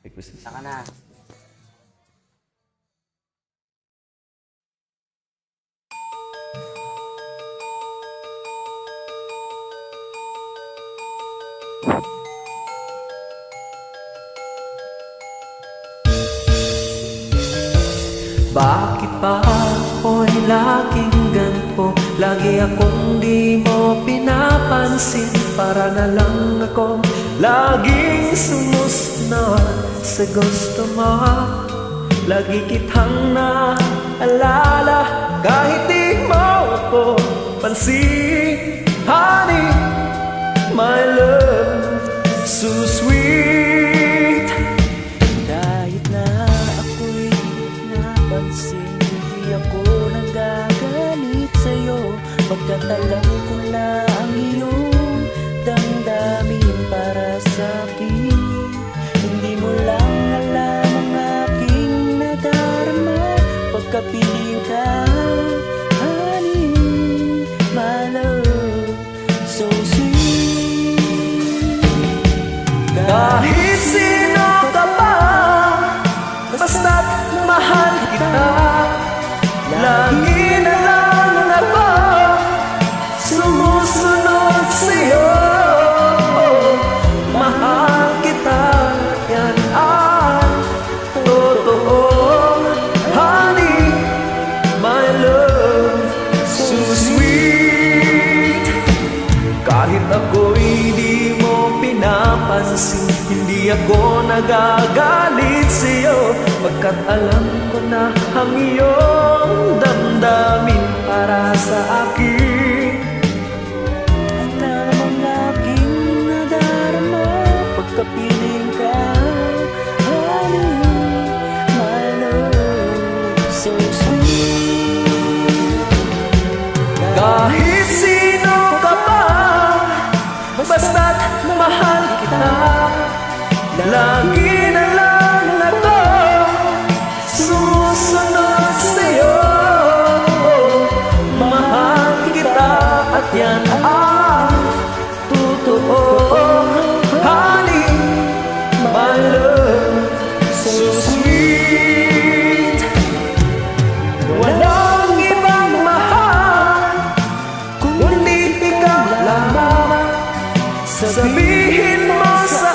Saka na. Bakit ba ako'y laging ganito? Lagi akong di mo pinapansin. Para na lang akong laging sumusunod sa gusto mo. Lagi kitang naalala kahit di mo ako pansin. Honey, my love, so sweet. Kahit na ako'y napansin, hindi ako nagagalit sa'yo. Pagkat alam ko na ang iyong damdamin para sa'kin. Hindi mo lang alam ang aking nadarama pagkapiling ka. Honey, my love, so sweet. Kahit sino ka pa, basta't mahal kita. Lagi na lang ako sumusunod sa'yo. Mahal kita, yan ang totoo. Honey, my love, so sweet. Kahit ako'y di mo pinapansin, hindi ako nagagalit sa'yo. Pagkat alam ko na ang iyong damdamin para sa akin. Alam ang aking nadarama pagkapiling ka. Honey, my love, so sweet. Kahit sino ka pa, basta't mahal kita. Lagi na lang ako sumusunod sa'yo. Mahal kita at yan ang totoo. Honey, my love, so sweet. Walang ibang mahal kundi ikaw lamang. Sabihin mo sa